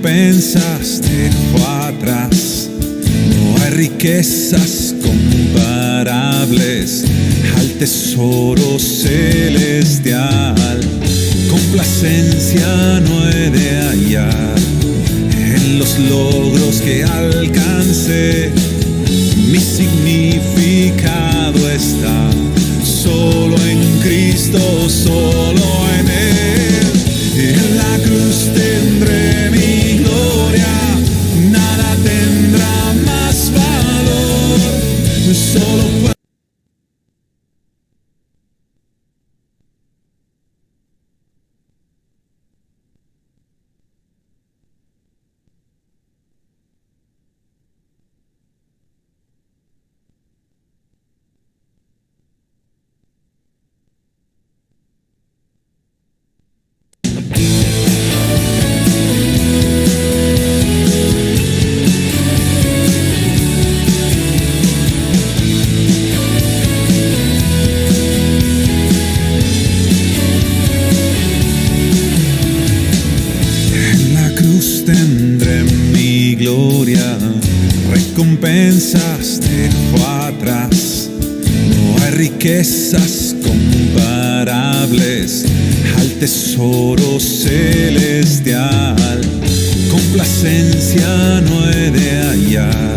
recompensas dejó atrás. No hay riquezas comparables al tesoro celestial. Complacencia no he de hallar en los logros que alcancé. Mi significado está solo en Cristo, solo en Él. En la cruz tendré mi gloria, nada tendrá más valor. Solo tendré mi gloria, recompensas dejó atrás. No hay riquezas comparables al tesoro celestial. Complacencia no he de hallar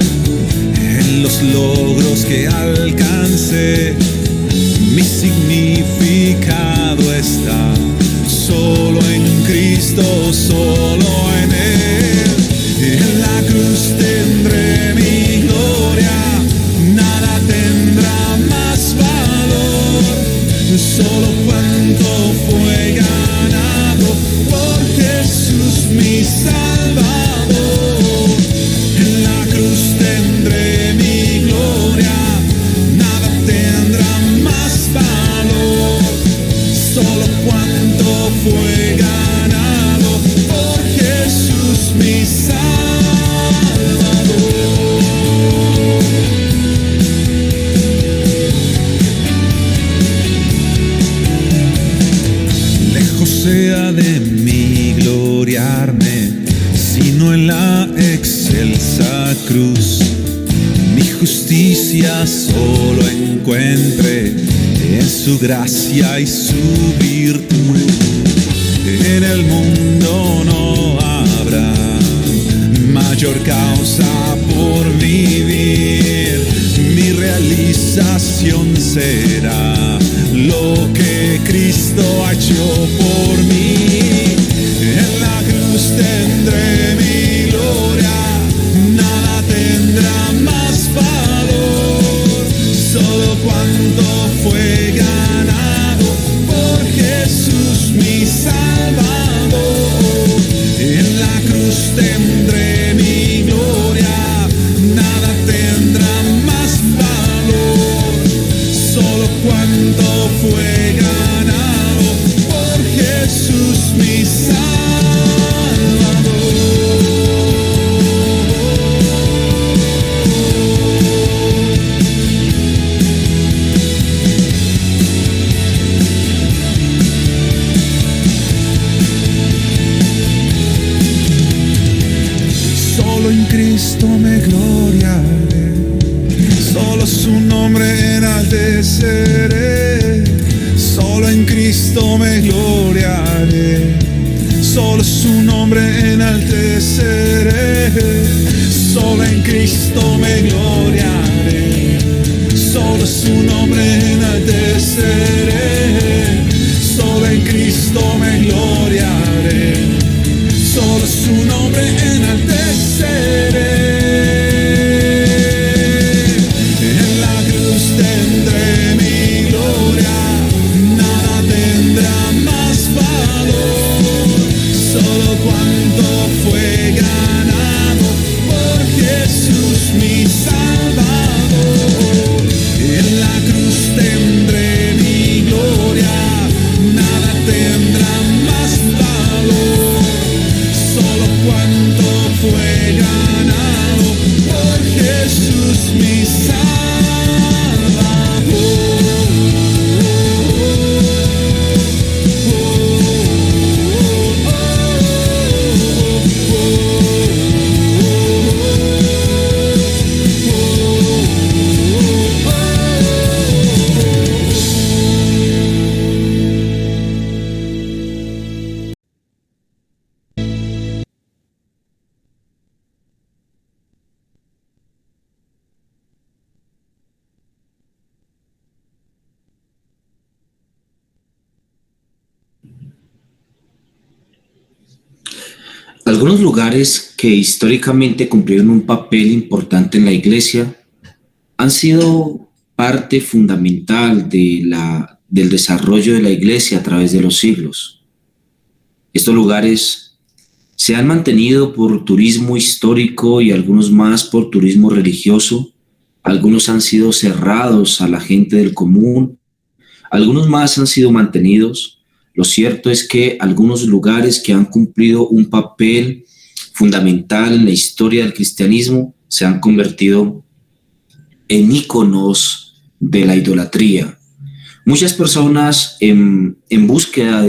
en los logros que alcancé. Mi significado está solo en Cristo, solo en Él. En la cruz tendré mi gloria, nada tendrá más valor. Solo cuanto fue ganado por Jesús mi Salvador. En la cruz tendré mi gloria, nada tendrá más valor. Solo cuanto fue ganado por Jesús mi Salvador. Lejos sea de mí gloriarme, sino en la excelsa cruz. Mi justicia solo encuentre en su gracia y su virtud. En el mundo no habrá mayor causa por vivir. Mi realización será lo que Cristo ha hecho por mí. En la cruz tendré mi gloria, nada tendrá más valor. Solo cuanto fue ganado por Jesús mi Salvador. En la cruz tendré mi gloria, nada tendrá más valor. Solo cuanto fue ganado por Jesús mi Salvador. Solo en Cristo me gloriaré, solo su nombre enalteceré. Solo en Cristo me gloriaré, solo su nombre enalteceré. Solo en Cristo me gloriaré, solo su nombre enalteceré. Solo en Cristo me gloriaré, solo su nombre enalteceré. En la cruz tendré mi gloria, nada tendrá más valor. Solo cuanto fue ganado por Jesús mi Salvador. En la cruz tendré mi gloria, nada tendrá más valor. Solo cuanto fue ganado Algunos lugares que históricamente cumplieron un papel importante en la iglesia han sido parte fundamental del desarrollo de la iglesia a través de los siglos. Estos lugares se han mantenido por turismo histórico y algunos más por turismo religioso. Algunos han sido cerrados a la gente del común, algunos más han sido mantenidos. Lo cierto es que algunos lugares que han cumplido un papel fundamental en la historia del cristianismo se han convertido en íconos de la idolatría. Muchas personas en búsqueda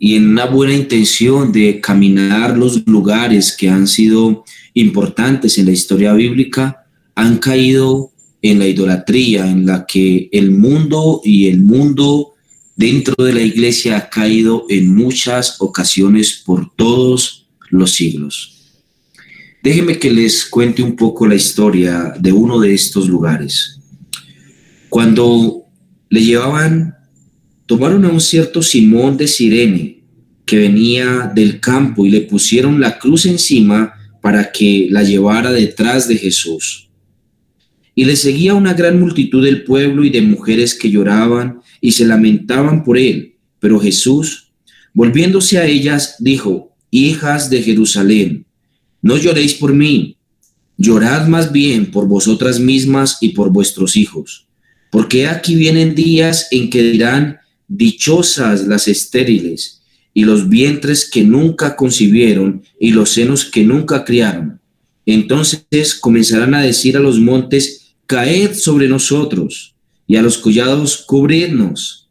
y en una buena intención de caminar los lugares que han sido importantes en la historia bíblica, han caído en la idolatría, en la que el mundo dentro de la iglesia ha caído en muchas ocasiones por todos los siglos. Déjenme que les cuente un poco la historia de uno de estos lugares. Cuando tomaron a un cierto Simón de Cirene que venía del campo y le pusieron la cruz encima para que la llevara detrás de Jesús. Y le seguía una gran multitud del pueblo y de mujeres que lloraban y se lamentaban por él. Pero Jesús, volviéndose a ellas, dijo: hijas de Jerusalén, no lloréis por mí, llorad más bien por vosotras mismas y por vuestros hijos. Porque aquí vienen días en que dirán: dichosas las estériles, y los vientres que nunca concibieron, y los senos que nunca criaron. Entonces comenzarán a decir a los montes: caed sobre nosotros, y a los collados cubridnos.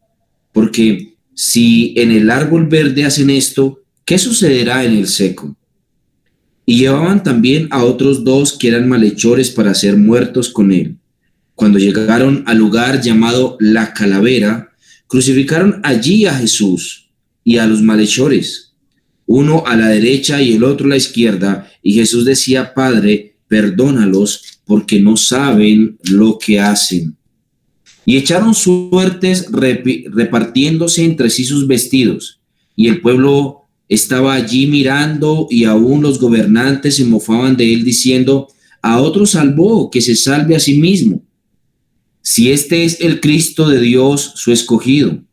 Porque si en el árbol verde hacen esto, ¿qué sucederá en el seco? Y llevaban también a otros dos que eran malhechores para ser muertos con él. Cuando llegaron al lugar llamado La Calavera, crucificaron allí a Jesús y a los malhechores, uno a la derecha y el otro a la izquierda, y Jesús decía: Padre, perdónalos, porque no saben lo que hacen. Y echaron suertes repartiéndose entre sí sus vestidos, y el pueblo estaba allí mirando, y aún los gobernantes se mofaban de él, diciendo: a otro salvó, que se salve a sí mismo, si este es el Cristo de Dios, su escogido.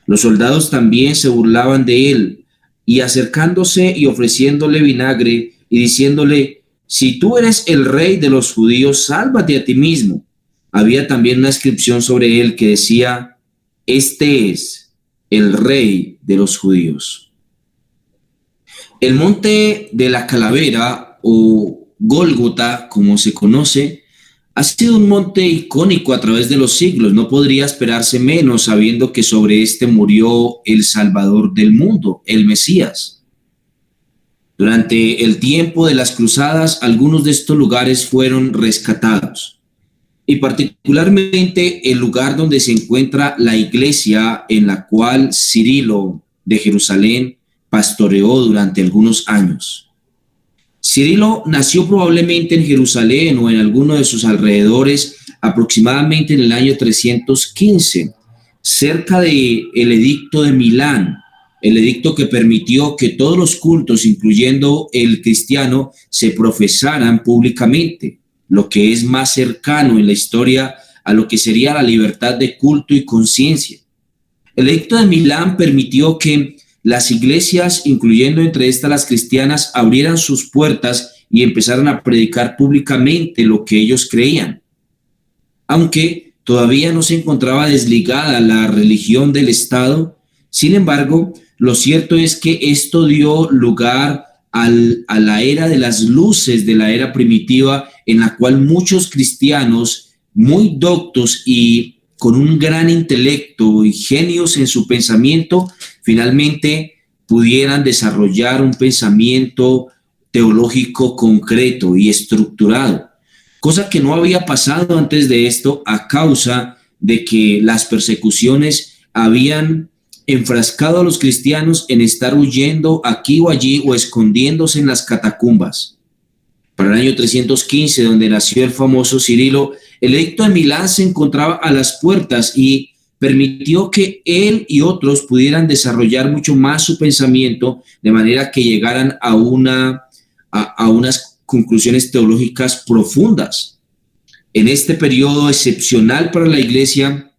Los soldados también se burlaban de él, y acercándose y ofreciéndole vinagre y diciéndole: si tú eres el rey de los judíos, sálvate a ti mismo. Había también una inscripción sobre él que decía: este es el rey de los judíos. El monte de la Calavera, o Gólgota, como se conoce, ha sido un monte icónico a través de los siglos. No podría esperarse menos sabiendo que sobre este murió el Salvador del mundo, el Mesías. Durante el tiempo de las cruzadas, algunos de estos lugares fueron rescatados, y particularmente el lugar donde se encuentra la iglesia en la cual Cirilo de Jerusalén pastoreó durante algunos años. Cirilo nació probablemente en Jerusalén o en alguno de sus alrededores aproximadamente en el año 315, cerca del edicto de Milán, el edicto que permitió que todos los cultos, incluyendo el cristiano, se profesaran públicamente, lo que es más cercano en la historia a lo que sería la libertad de culto y conciencia. El edicto de Milán permitió que las iglesias, incluyendo entre estas las cristianas, abrieran sus puertas y empezaran a predicar públicamente lo que ellos creían. Aunque todavía no se encontraba desligada la religión del Estado, sin embargo, lo cierto es que esto dio lugar a la era de las luces de la era primitiva, en la cual muchos cristianos muy doctos y con un gran intelecto y genios en su pensamiento, finalmente pudieran desarrollar un pensamiento teológico concreto y estructurado, cosa que no había pasado antes de esto a causa de que las persecuciones habían enfrascado a los cristianos en estar huyendo aquí o allí o escondiéndose en las catacumbas. Para el año 315, donde nació el famoso Cirilo, el edicto de Milán se encontraba a las puertas y permitió que él y otros pudieran desarrollar mucho más su pensamiento, de manera que llegaran a unas conclusiones teológicas profundas. En este periodo excepcional para la iglesia,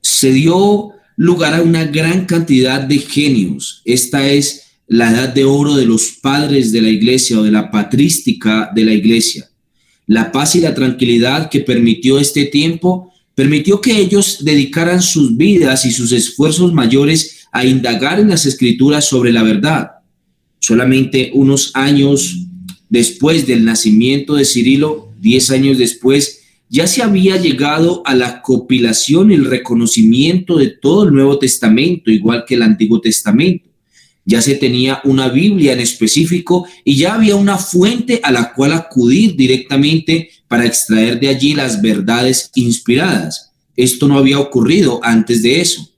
se dio lugar a una gran cantidad de genios. Esta es la edad de oro de los padres de la iglesia o de la patrística de la iglesia. La paz y la tranquilidad que permitió este tiempo permitió que ellos dedicaran sus vidas y sus esfuerzos mayores a indagar en las escrituras sobre la verdad. Solamente unos años después del nacimiento de Cirilo, 10 años después, ya se había llegado a la compilación y el reconocimiento de todo el Nuevo Testamento, igual que el Antiguo Testamento. Ya se tenía una Biblia en específico y ya había una fuente a la cual acudir directamente para extraer de allí las verdades inspiradas. Esto no había ocurrido antes de eso.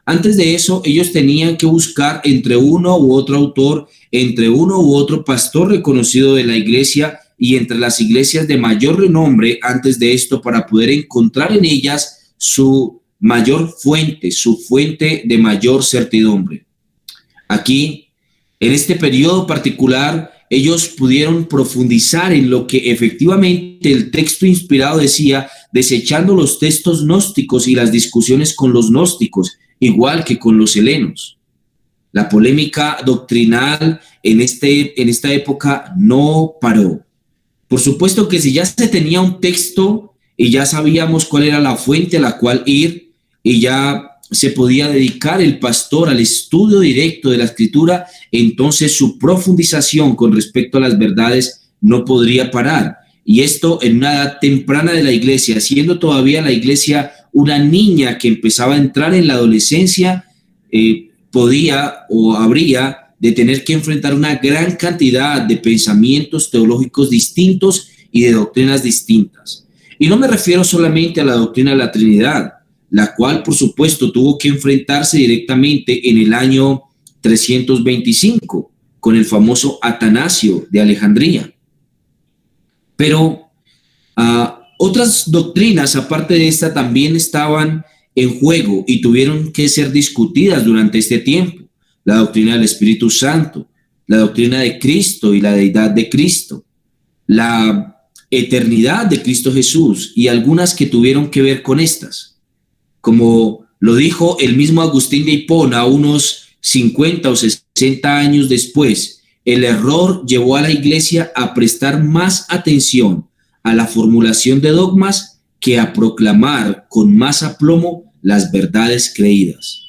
Antes de eso, ellos tenían que buscar entre uno u otro autor, entre uno u otro pastor reconocido de la iglesia y entre las iglesias de mayor renombre antes de esto, para poder encontrar en ellas su mayor fuente, su fuente de mayor certidumbre. Aquí, en este periodo particular, ellos pudieron profundizar en lo que efectivamente el texto inspirado decía, desechando los textos gnósticos y las discusiones con los gnósticos, igual que con los helenos. La polémica doctrinal en esta época no paró. Por supuesto que si ya se tenía un texto y ya sabíamos cuál era la fuente a la cual ir y ya se podía dedicar el pastor al estudio directo de la escritura, entonces su profundización con respecto a las verdades no podría parar. Y esto en una edad temprana de la iglesia, siendo todavía la iglesia una niña que empezaba a entrar en la adolescencia, podía o habría de tener que enfrentar una gran cantidad de pensamientos teológicos distintos y de doctrinas distintas. Y no me refiero solamente a la doctrina de la Trinidad, la cual, por supuesto, tuvo que enfrentarse directamente en el año 325 con el famoso Atanasio de Alejandría. Pero otras doctrinas, aparte de esta, también estaban en juego y tuvieron que ser discutidas durante este tiempo. La doctrina del Espíritu Santo, la doctrina de Cristo y la deidad de Cristo, la eternidad de Cristo Jesús y algunas que tuvieron que ver con estas. Como lo dijo el mismo Agustín de Hipona unos 50 o 60 años después, el error llevó a la iglesia a prestar más atención a la formulación de dogmas que a proclamar con más aplomo las verdades creídas.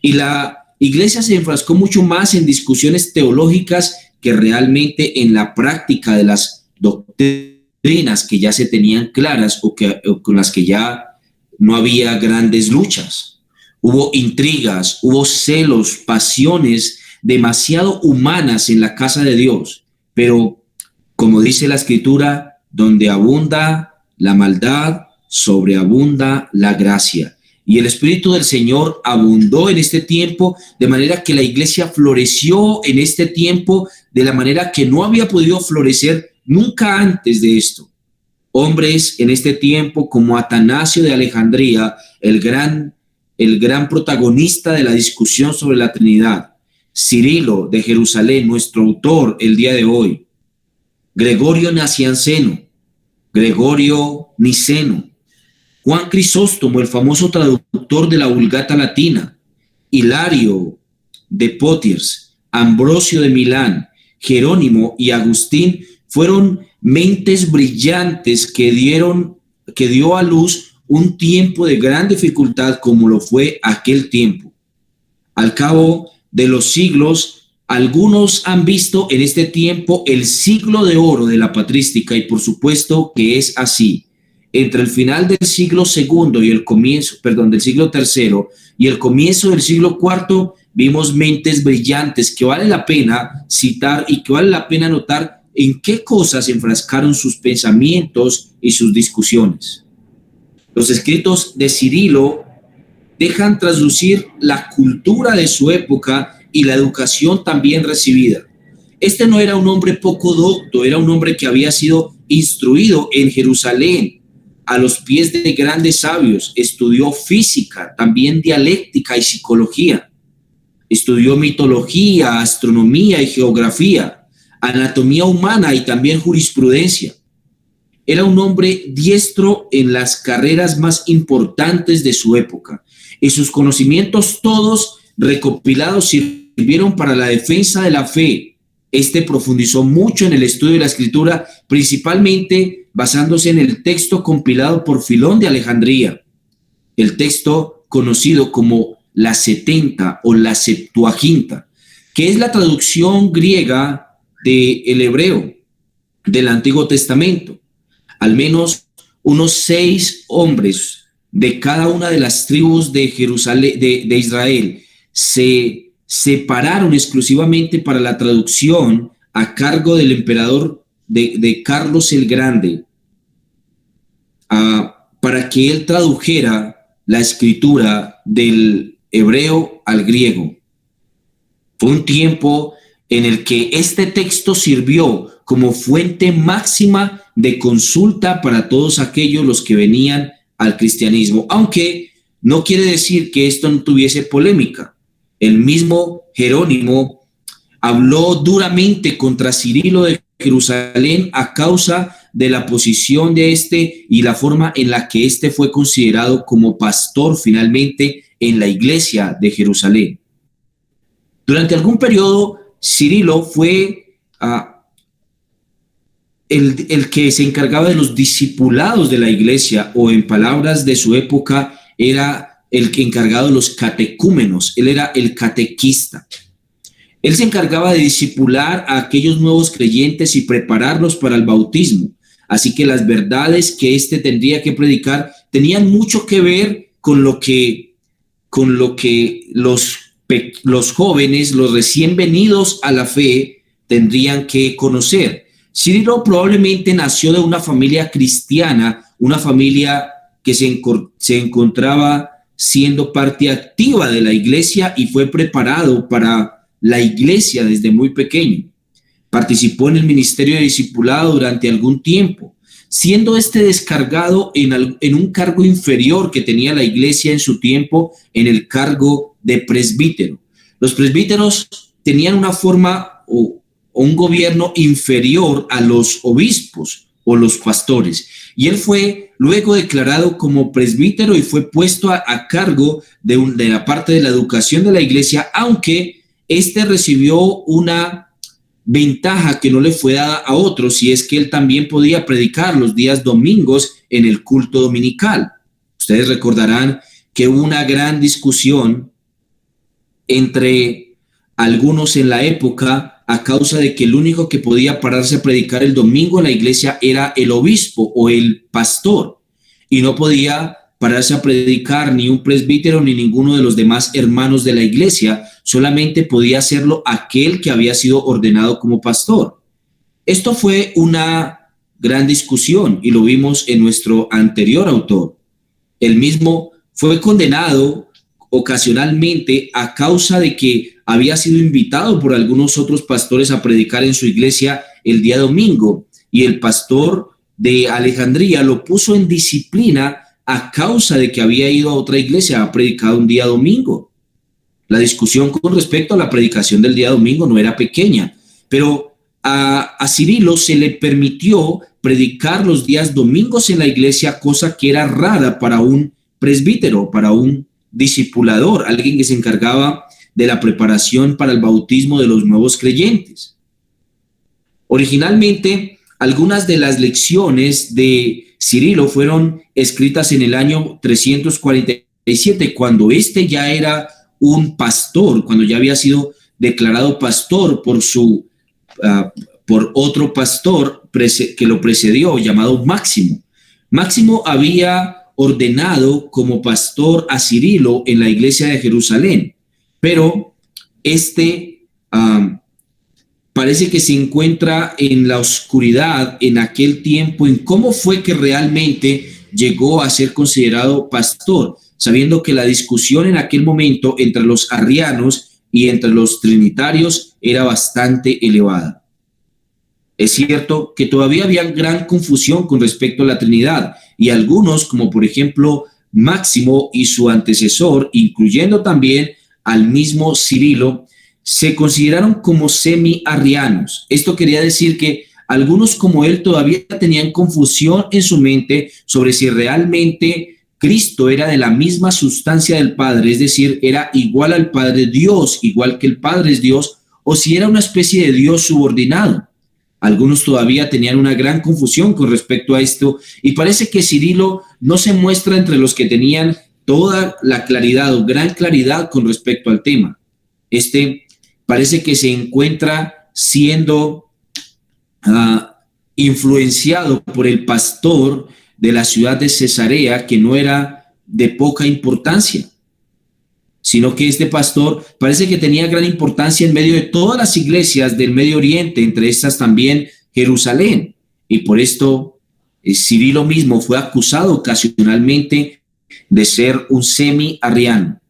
Y la iglesia se enfrascó mucho más en discusiones teológicas que realmente en la práctica de las doctrinas que ya se tenían claras o con las que ya no había grandes luchas. Hubo intrigas, hubo celos, pasiones demasiado humanas en la casa de Dios. Pero, como dice la Escritura, donde abunda la maldad, sobreabunda la gracia. Y el Espíritu del Señor abundó en este tiempo, de manera que la iglesia floreció en este tiempo de la manera que no había podido florecer nunca antes de esto. Hombres en este tiempo como Atanasio de Alejandría, el gran protagonista de la discusión sobre la Trinidad, Cirilo de Jerusalén, nuestro autor el día de hoy, Gregorio Nacianceno, Gregorio Niceno, Juan Crisóstomo, el famoso traductor de la Vulgata Latina, Hilario de Potiers, Ambrosio de Milán, Jerónimo y Agustín fueron mentes brillantes que dio a luz un tiempo de gran dificultad como lo fue aquel tiempo. Al cabo de los siglos, algunos han visto en este tiempo el siglo de oro de la patrística y por supuesto que es así. Entre el final del siglo segundo y el comienzo, del siglo tercero y el comienzo del siglo cuarto, vimos mentes brillantes que vale la pena citar y que vale la pena notar en qué cosas enfrascaron sus pensamientos y sus discusiones. Los escritos de Cirilo dejan traslucir la cultura de su época y la educación también recibida. Este no era un hombre poco docto, era un hombre que había sido instruido en Jerusalén, a los pies de grandes sabios, estudió física, también dialéctica y psicología. Estudió mitología, astronomía y geografía, anatomía humana y también jurisprudencia. Era un hombre diestro en las carreras más importantes de su época, y sus conocimientos todos recopilados sirvieron para la defensa de la fe. Profundizó mucho en el estudio de la escritura, principalmente basándose en el texto compilado por Filón de Alejandría, el texto conocido como la 70 o la Septuaginta, que es la traducción griega del hebreo del Antiguo Testamento. Al menos unos 6 hombres de cada una de las tribus de Jerusalén, de Israel, se separaron exclusivamente para la traducción a cargo del emperador de Carlos el Grande, para que él tradujera la escritura del hebreo al griego. Fue un tiempo en el que este texto sirvió como fuente máxima de consulta para todos aquellos los que venían al cristianismo, aunque no quiere decir que esto no tuviese polémica. El mismo Jerónimo habló duramente contra Cirilo de Jerusalén a causa de la posición de y la forma en la que fue considerado como pastor finalmente en la iglesia de Jerusalén. Durante algún periodo, Cirilo fue el que se encargaba de los discipulados de la iglesia, o en palabras de su época, era el que encargado de los catecúmenos. Él era el catequista. Él se encargaba de discipular a aquellos nuevos creyentes y prepararlos para el bautismo. Así que las verdades que tendría que predicar tenían mucho que ver con lo que los jóvenes, los recién venidos a la fe, tendrían que conocer. Cirilo probablemente nació de una familia cristiana, una familia que se encontraba siendo parte activa de la iglesia y fue preparado para la iglesia desde muy pequeño. Participó en el ministerio de discipulado durante algún tiempo, siendo descargado en un cargo inferior que tenía la iglesia en su tiempo, en el cargo de presbítero. Los presbíteros tenían una forma o un gobierno inferior a los obispos o los pastores, y él fue luego declarado como presbítero y fue puesto a cargo de la parte de la educación de la iglesia, aunque recibió una ventaja que no le fue dada a otros, y es que él también podía predicar los días domingos en el culto dominical. Ustedes recordarán que hubo una gran discusión entre algunos en la época a causa de que el único que podía pararse a predicar el domingo en la iglesia era el obispo o el pastor, y no podía pararse a predicar ni un presbítero ni ninguno de los demás hermanos de la iglesia. Solamente podía hacerlo aquel que había sido ordenado como pastor. Esto fue una gran discusión y lo vimos en nuestro anterior autor. Él mismo fue condenado ocasionalmente a causa de que había sido invitado por algunos otros pastores a predicar en su iglesia el día domingo, y el pastor de Alejandría lo puso en disciplina a causa de que había ido a otra iglesia a predicar un día domingo. La discusión con respecto a la predicación del día domingo no era pequeña, pero a Cirilo se le permitió predicar los días domingos en la iglesia, cosa que era rara para un presbítero, para un discipulador, alguien que se encargaba de la preparación para el bautismo de los nuevos creyentes. Originalmente, algunas de las lecciones de Cirilo fueron escritas en el año 347, cuando ya era un pastor, cuando ya había sido declarado pastor por otro pastor que lo precedió, llamado Máximo. Máximo había ordenado como pastor a Cirilo en la iglesia de Jerusalén, pero parece que se encuentra en la oscuridad en aquel tiempo en cómo fue que realmente llegó a ser considerado pastor, sabiendo que la discusión en aquel momento entre los arrianos y entre los trinitarios era bastante elevada. Es cierto que todavía había gran confusión con respecto a la Trinidad. y algunos, como por ejemplo Máximo y su antecesor, incluyendo también al mismo Cirilo, se consideraron como semi-arrianos. Esto quería decir que algunos como él todavía tenían confusión en su mente sobre si realmente Cristo era de la misma sustancia del Padre, es decir, era igual al Padre Dios, igual que el Padre es Dios, o si era una especie de Dios subordinado. Algunos todavía tenían una gran confusión con respecto a esto, y parece que Cirilo no se muestra entre los que tenían toda la claridad o gran claridad con respecto al tema. Parece que se encuentra siendo influenciado por el pastor de la ciudad de Cesarea, que no era de poca importancia, sino que este pastor parece que tenía gran importancia en medio de todas las iglesias del Medio Oriente, entre estas también Jerusalén, y por esto Cirilo mismo fue acusado ocasionalmente de ser un semi-arriano.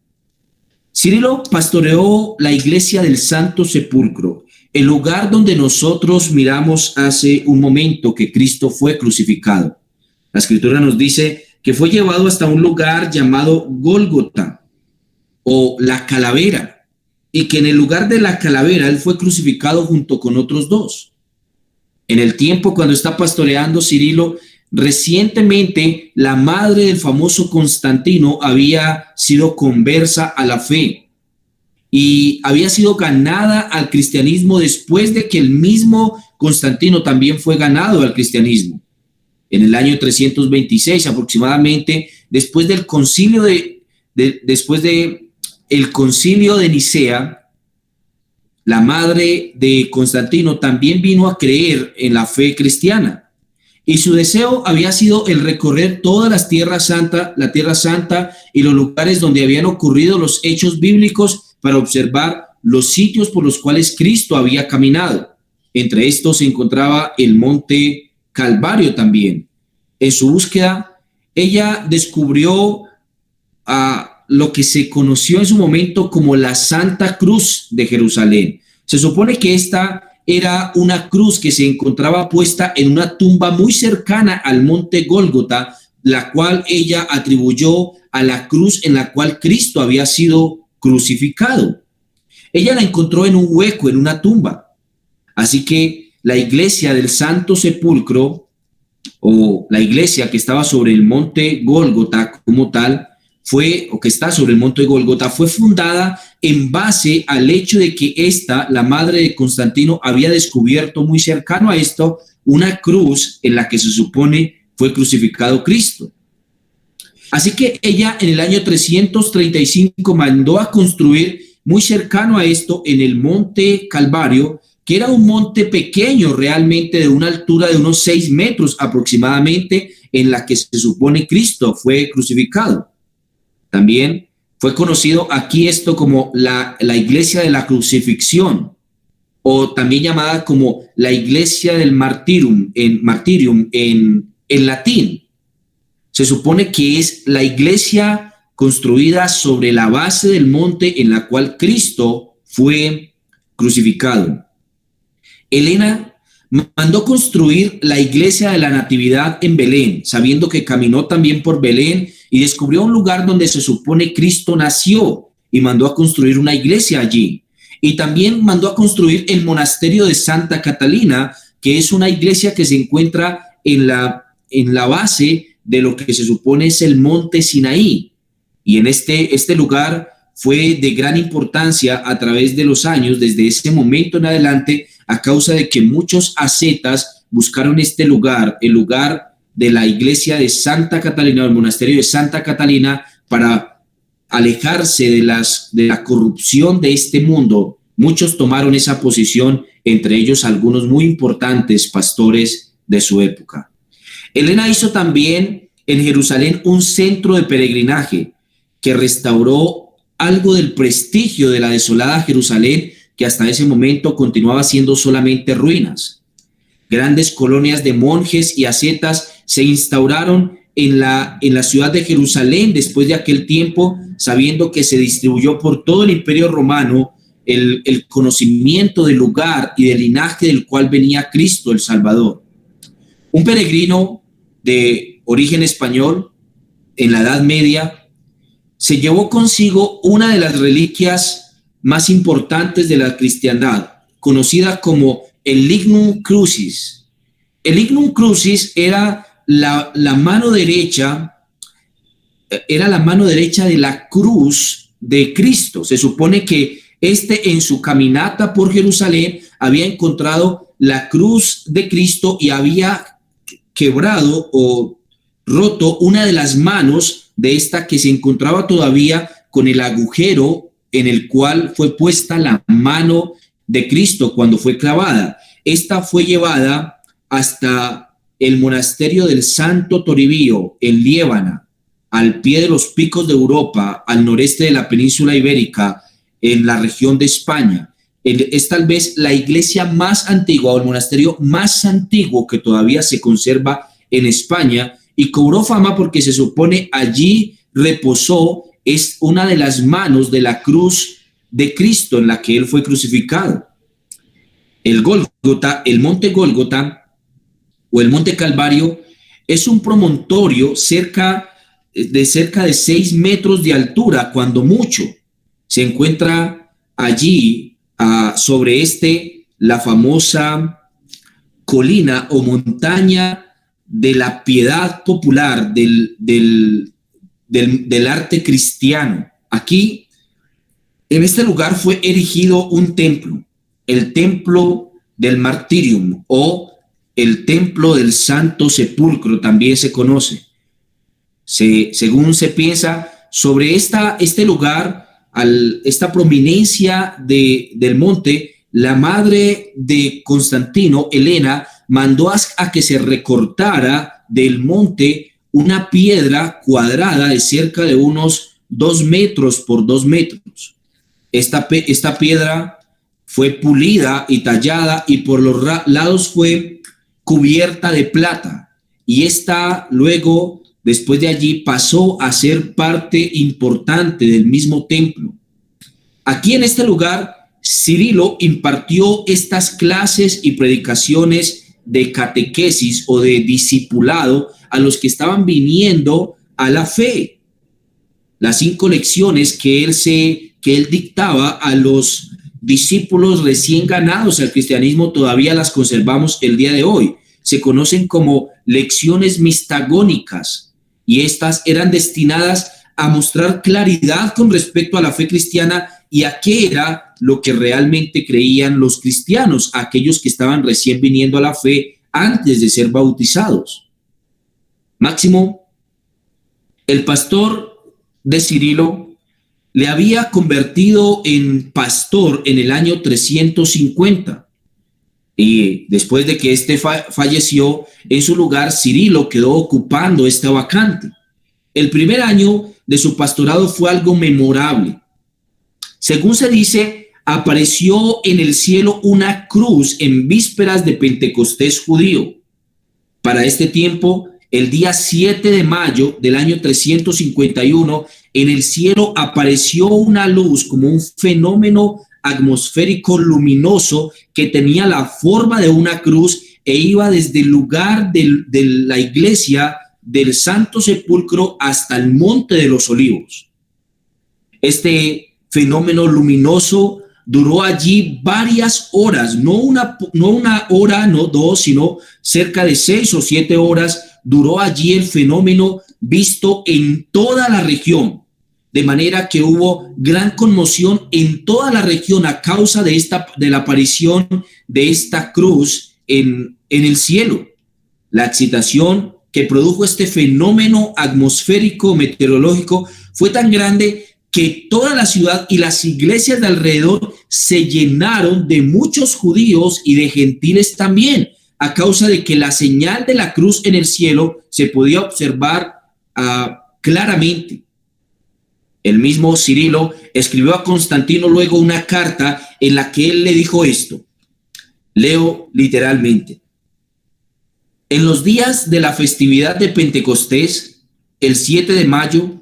Cirilo pastoreó la iglesia del Santo Sepulcro, el lugar donde nosotros miramos hace un momento que Cristo fue crucificado. La Escritura nos dice que fue llevado hasta un lugar llamado Gólgota o la calavera, y que en el lugar de la calavera él fue crucificado junto con otros dos. En el tiempo cuando está pastoreando Cirilo, recientemente la madre del famoso Constantino había sido conversa a la fe y había sido ganada al cristianismo después de que el mismo Constantino también fue ganado al cristianismo. En el año 326 aproximadamente, después del concilio el concilio de Nicea, la madre de Constantino también vino a creer en la fe cristiana. Y su deseo había sido el recorrer toda la Tierra Santa y los lugares donde habían ocurrido los hechos bíblicos para observar los sitios por los cuales Cristo había caminado. Entre estos se encontraba el monte Calvario también. En su búsqueda, ella descubrió lo que se conoció en su momento como la Santa Cruz de Jerusalén. Se supone que esta era una cruz que se encontraba puesta en una tumba muy cercana al monte Gólgota, la cual ella atribuyó a la cruz en la cual Cristo había sido crucificado. Ella la encontró en un hueco, en una tumba. Así que la iglesia del Santo Sepulcro, o la iglesia que estaba sobre el monte Gólgota como tal, que está sobre el monte Gólgota, fue fundada en base al hecho de que la madre de Constantino, había descubierto muy cercano a esto una cruz en la que se supone fue crucificado Cristo. Así que ella en el año 335 mandó a construir muy cercano a esto, en el monte Calvario, que era un monte pequeño realmente, de una altura de unos 6 metros aproximadamente, en la que se supone Cristo fue crucificado. También fue conocido aquí esto como la iglesia de la crucifixión, o también llamada como la iglesia del martirium en latín. Se supone que es la iglesia construida sobre la base del monte en la cual Cristo fue crucificado. Elena mandó construir la iglesia de la Natividad en Belén, sabiendo que caminó también por Belén y descubrió un lugar donde se supone Cristo nació, y mandó a construir una iglesia allí. Y también mandó a construir el monasterio de Santa Catalina, que es una iglesia que se encuentra en la base de lo que se supone es el monte Sinaí. Y en este lugar fue de gran importancia a través de los años, desde ese momento en adelante, a causa de que muchos ascetas buscaron este lugar, el lugar de la iglesia de Santa Catalina, el monasterio de Santa Catalina, para alejarse de la corrupción de este mundo. Muchos tomaron esa posición, entre ellos algunos muy importantes pastores de su época. Elena hizo también en Jerusalén un centro de peregrinaje que restauró algo del prestigio de la desolada Jerusalén, que hasta ese momento continuaba siendo solamente ruinas. Grandes colonias de monjes y ascetas se instauraron en la ciudad de Jerusalén después de aquel tiempo, sabiendo que se distribuyó por todo el Imperio Romano el conocimiento del lugar y del linaje del cual venía Cristo el Salvador. Un peregrino origen español, en la Edad Media, se llevó consigo una de las reliquias más importantes de la cristiandad, conocida como el Lignum Crucis. El Lignum Crucis era la mano derecha, de la cruz de Cristo. Se supone que en su caminata por Jerusalén había encontrado la cruz de Cristo y había quebrado o roto una de las manos de esta, que se encontraba todavía con el agujero en el cual fue puesta la mano de Cristo cuando fue clavada. Esta fue llevada hasta el monasterio del Santo Toribio en Liébana, al pie de los picos de Europa, al noreste de la península ibérica, en la región de España. Es tal vez la iglesia más antigua, o el monasterio más antiguo que todavía se conserva en España, y cobró fama porque se supone allí reposó, es una de las manos de la cruz de Cristo en la que él fue crucificado. El Gólgota, el monte Gólgota o el monte Calvario, es un promontorio cerca de 6 metros de altura, cuando mucho. Se encuentra allí sobre la famosa colina o montaña de la piedad popular del arte cristiano. Aquí, en este lugar, fue erigido un templo, el templo del Martirium, o el templo del Santo Sepulcro, también se conoce. Según se piensa, sobre este lugar, esta prominencia del monte, la madre de Constantino, Helena, mandó a que se recortara del monte una piedra cuadrada de cerca de unos 2 metros por 2 metros. Esta piedra fue pulida y tallada, y por los lados fue cubierta de plata, y esta luego, después de allí, pasó a ser parte importante del mismo templo. Aquí en este lugar, Cirilo impartió estas clases y predicaciones de catequesis o de discipulado a los que estaban viniendo a la fe. Las 5 lecciones que él dictaba a los discípulos recién ganados al cristianismo todavía las conservamos el día de hoy. Se conocen como lecciones mistagónicas, y estas eran destinadas a mostrar claridad con respecto a la fe cristiana y a qué era lo que realmente creían los cristianos, aquellos que estaban recién viniendo a la fe antes de ser bautizados. Máximo, el pastor de Cirilo, le había convertido en pastor en el año 350. Y después de que este falleció, en su lugar Cirilo quedó ocupando esta vacante. El primer año de su pastorado fue algo memorable. Según se dice, apareció en el cielo una cruz en vísperas de Pentecostés judío. Para este tiempo, el día 7 de mayo del año 351, en el cielo apareció una luz como un fenómeno atmosférico luminoso que tenía la forma de una cruz e iba desde el lugar de la iglesia del Santo Sepulcro hasta el Monte de los Olivos. Este fenómeno luminoso duró allí varias horas, no una hora, no 2, sino cerca de 6 o 7 horas duró allí el fenómeno, visto en toda la región, de manera que hubo gran conmoción en toda la región a causa de la aparición de esta cruz en el cielo. La excitación que produjo este fenómeno atmosférico meteorológico fue tan grande que toda la ciudad y las iglesias de alrededor se llenaron de muchos judíos y de gentiles también, a causa de que la señal de la cruz en el cielo se podía observar claramente. El mismo Cirilo escribió a Constantino luego una carta en la que él le dijo esto. Leo literalmente. En los días de la festividad de Pentecostés, el 7 de mayo,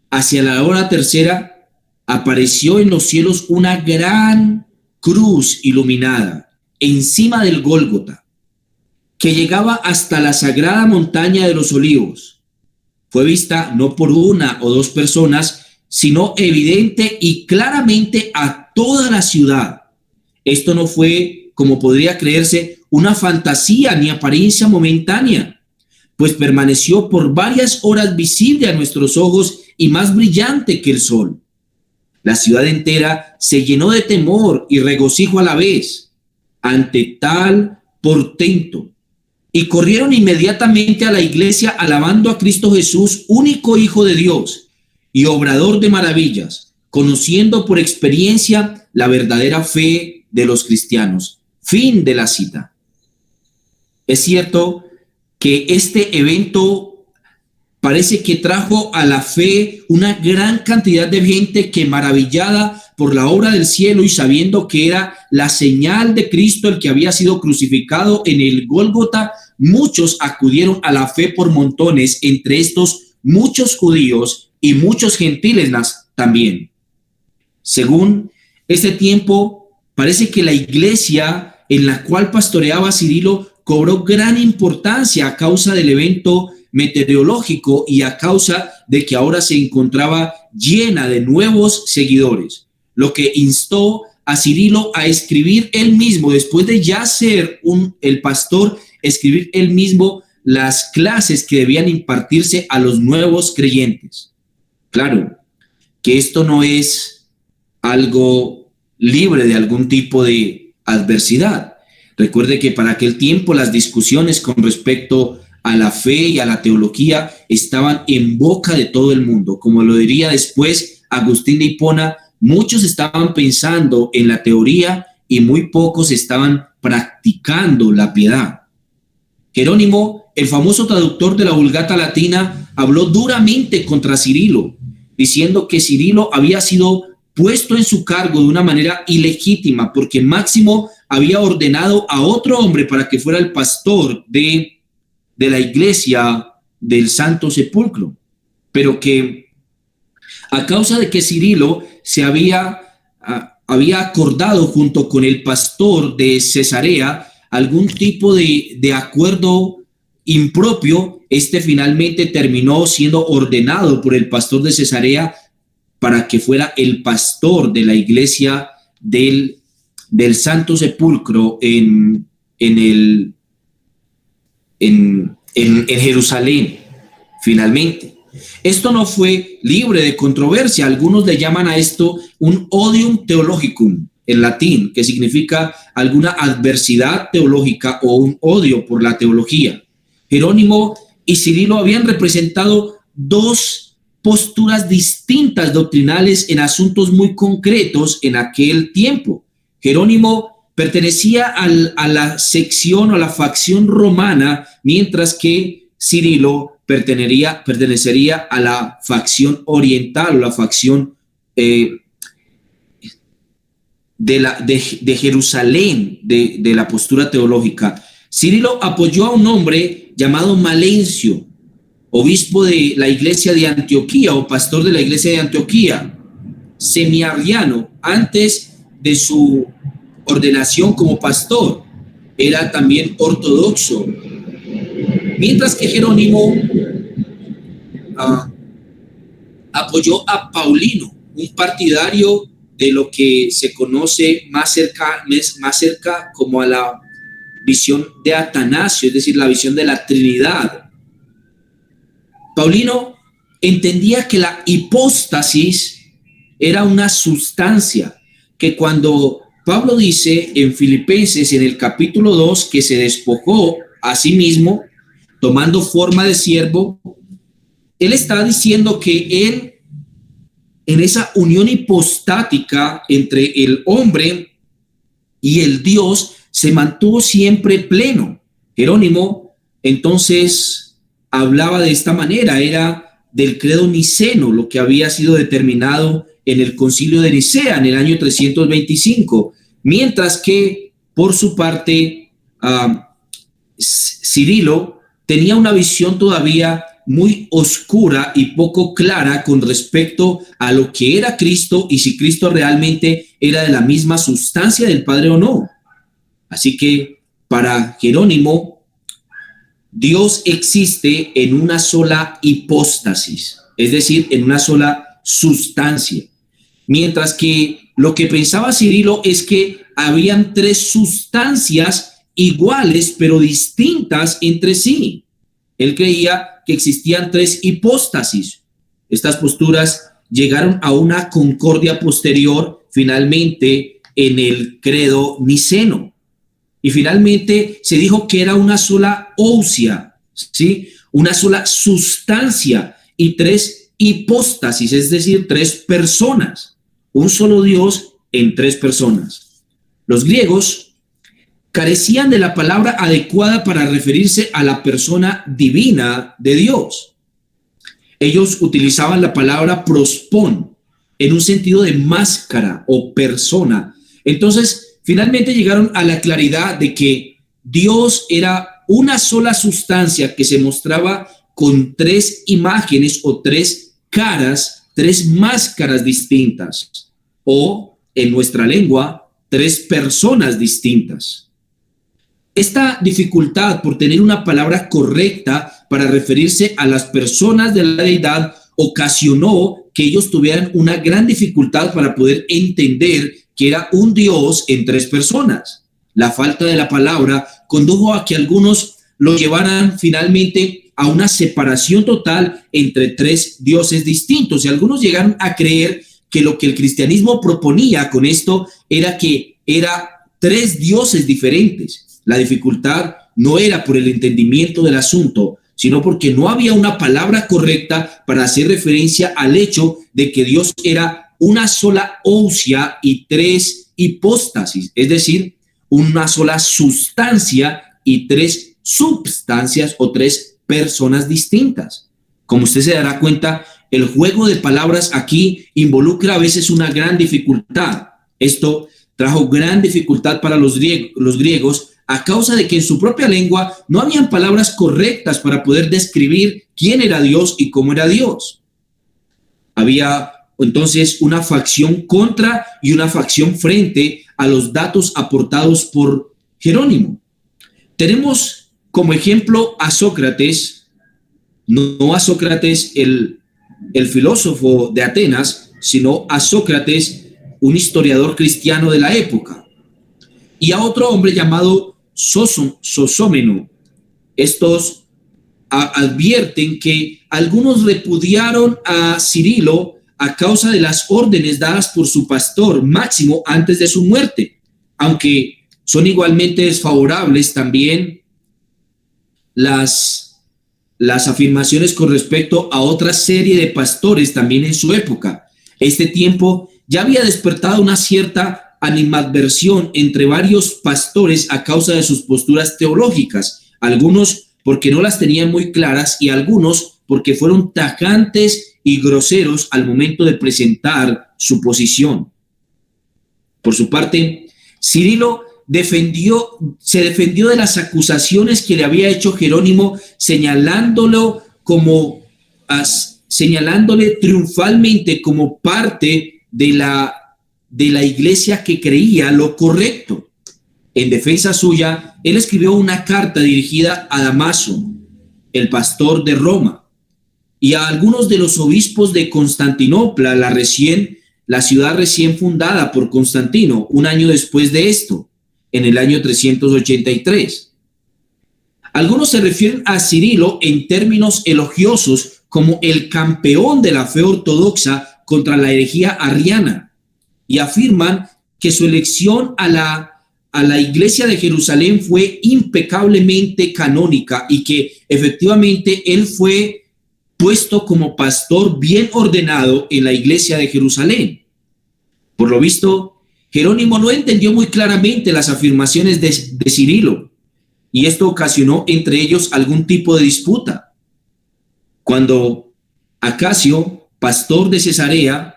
hacia la hora tercera, apareció en los cielos una gran cruz iluminada encima del Gólgota. que llegaba hasta la sagrada montaña de los Olivos. Fue vista no por una o dos personas, sino evidente y claramente a toda la ciudad. Esto no fue, como podría creerse, una fantasía ni apariencia momentánea, pues permaneció por varias horas visible a nuestros ojos y más brillante que el sol. La ciudad entera se llenó de temor y regocijo a la vez ante tal portento, y corrieron inmediatamente a la iglesia alabando a Cristo Jesús, único Hijo de Dios y obrador de maravillas, conociendo por experiencia la verdadera fe de los cristianos. Fin de la cita. Es cierto que este evento parece que trajo a la fe una gran cantidad de gente que, maravillada por la obra del cielo y sabiendo que era la señal de Cristo el que había sido crucificado en el Gólgota, muchos acudieron a la fe por montones, entre estos muchos judíos y muchos gentiles también. Según este tiempo, parece que la iglesia en la cual pastoreaba Cirilo cobró gran importancia a causa del evento meteorológico y a causa de que ahora se encontraba llena de nuevos seguidores, lo que instó a Cirilo a escribir él mismo, después de ya ser el pastor, escribir él mismo las clases que debían impartirse a los nuevos creyentes. Claro que esto no es algo libre de algún tipo de adversidad. Recuerde que para aquel tiempo las discusiones con respecto a la fe y a la teología estaban en boca de todo el mundo. Como lo diría después Agustín de Hipona, muchos estaban pensando en la teoría y muy pocos estaban practicando la piedad. Jerónimo, el famoso traductor de la Vulgata Latina, habló duramente contra Cirilo, diciendo que Cirilo había sido puesto en su cargo de una manera ilegítima, porque Máximo había ordenado a otro hombre para que fuera el pastor de la iglesia del Santo Sepulcro, pero que a causa de que Cirilo se había acordado junto con el pastor de Cesarea algún tipo de acuerdo impropio, este finalmente terminó siendo ordenado por el pastor de Cesarea para que fuera el pastor de la iglesia del Santo Sepulcro en Jerusalén, finalmente. Esto no fue libre de controversia. Algunos le llaman a esto un odium theologicum, en latín, que significa alguna adversidad teológica o un odio por la teología. Jerónimo y Cirilo habían representado dos posturas distintas doctrinales en asuntos muy concretos en aquel tiempo. Jerónimo pertenecía a la sección o a la facción romana, mientras que Cirilo pertenecería a la facción oriental o la facción de Jerusalén, de la postura teológica. Cirilo apoyó a un hombre llamado Malencio, obispo de la iglesia de Antioquía o pastor de la iglesia de Antioquía, semiarriano. Antes de su ordenación como pastor, era también ortodoxo, mientras que Jerónimo apoyó a Paulino, un partidario de lo que se conoce más cerca como a la visión de Atanasio, es decir, la visión de la Trinidad. Paulino entendía que la hipóstasis era una sustancia, que cuando Pablo dice en Filipenses, en el capítulo 2, que se despojó a sí mismo, tomando forma de siervo, él está diciendo que él, en esa unión hipostática entre el hombre y el Dios, se mantuvo siempre pleno. Jerónimo, entonces, hablaba de esta manera, era del credo niceno, lo que había sido determinado en el concilio de Nicea en el año 325, mientras que, por su parte, Cirilo tenía una visión todavía muy oscura y poco clara con respecto a lo que era Cristo y si Cristo realmente era de la misma sustancia del Padre o no. Así que para Jerónimo, Dios existe en una sola hipóstasis, es decir, en una sola sustancia. Mientras que lo que pensaba Cirilo es que habían tres sustancias iguales pero distintas entre sí. Él creía que existían tres hipóstasis. Estas posturas llegaron a una concordia posterior finalmente en el credo niceno. Y finalmente se dijo que era una sola ousia, ¿sí? Una sola sustancia y tres hipóstasis, es decir, tres personas. Un solo Dios en tres personas. Los griegos carecían de la palabra adecuada para referirse a la persona divina de Dios. Ellos utilizaban la palabra prospón en un sentido de máscara o persona. Entonces, finalmente llegaron a la claridad de que Dios era una sola sustancia que se mostraba con tres imágenes o tres caras, tres máscaras distintas, o en nuestra lengua, tres personas distintas. Esta dificultad por tener una palabra correcta para referirse a las personas de la deidad ocasionó que ellos tuvieran una gran dificultad para poder entender que era un Dios en tres personas. La falta de la palabra condujo a que algunos lo llevaran finalmente a una separación total entre tres dioses distintos, y algunos llegaron a creer que lo que el cristianismo proponía con esto era que era tres dioses diferentes. La dificultad no era por el entendimiento del asunto, sino porque no había una palabra correcta para hacer referencia al hecho de que Dios era una sola ousia y tres hipóstasis, es decir, una sola sustancia y tres substancias o tres personas distintas. Como usted se dará cuenta, el juego de palabras aquí involucra a veces una gran dificultad. Esto trajo gran dificultad para los griegos a causa de que en su propia lengua no habían palabras correctas para poder describir quién era Dios y cómo era Dios. Había entonces una facción contra y una facción frente a los datos aportados por Jerónimo. Tenemos como ejemplo a Sócrates, no a Sócrates el filósofo de Atenas, sino a Sócrates, un historiador cristiano de la época, y a otro hombre llamado Sosómeno. Estos advierten que algunos repudiaron a Cirilo a causa de las órdenes dadas por su pastor Máximo antes de su muerte, aunque son igualmente desfavorables también las afirmaciones con respecto a otra serie de pastores también en su época. Este tiempo ya había despertado una cierta animadversión entre varios pastores a causa de sus posturas teológicas, algunos porque no las tenían muy claras y algunos porque fueron tajantes y groseros al momento de presentar su posición. Por su parte, Cirilo se defendió de las acusaciones que le había hecho Jerónimo, señalándole triunfalmente como parte de la iglesia que creía lo correcto. En defensa suya, él escribió una carta dirigida a Damaso, el pastor de Roma, y a algunos de los obispos de Constantinopla, la ciudad recién fundada por Constantino, un año después de esto, en el año 383. Algunos se refieren a Cirilo en términos elogiosos como el campeón de la fe ortodoxa contra la herejía arriana, y afirman que su elección a la iglesia de Jerusalén fue impecablemente canónica y que efectivamente él fue puesto como pastor bien ordenado en la iglesia de Jerusalén. Por lo visto, Jerónimo no entendió muy claramente las afirmaciones de Cirilo, y esto ocasionó entre ellos algún tipo de disputa. Cuando Acasio, pastor de Cesarea,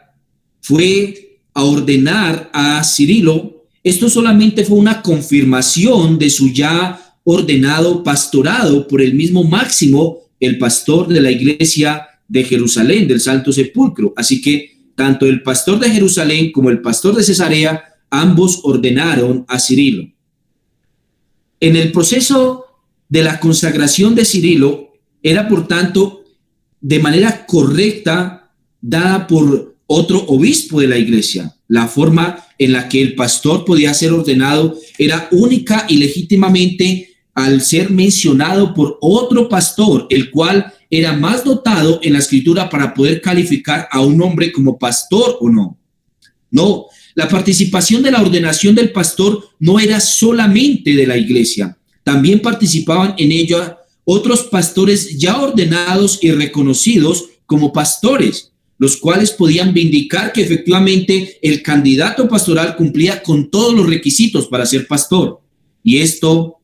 fue a ordenar a Cirilo, esto solamente fue una confirmación de su ya ordenado pastorado por el mismo Máximo, el pastor de la iglesia de Jerusalén, del Santo Sepulcro. Así que tanto el pastor de Jerusalén como el pastor de Cesarea, ambos ordenaron a Cirilo. En el proceso de la consagración de Cirilo era, por tanto, de manera correcta dada por otro obispo de la iglesia. La forma en la que el pastor podía ser ordenado era única y legítimamente al ser mencionado por otro pastor, el cual era más dotado en la escritura para poder calificar a un hombre como pastor o no. No, la participación de la ordenación del pastor no era solamente de la iglesia, también participaban en ella otros pastores ya ordenados y reconocidos como pastores, los cuales podían vindicar que efectivamente el candidato pastoral cumplía con todos los requisitos para ser pastor. Y esto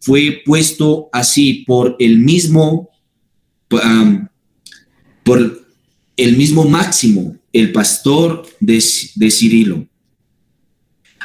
fue puesto así por el mismo Máximo, el pastor de Cirilo.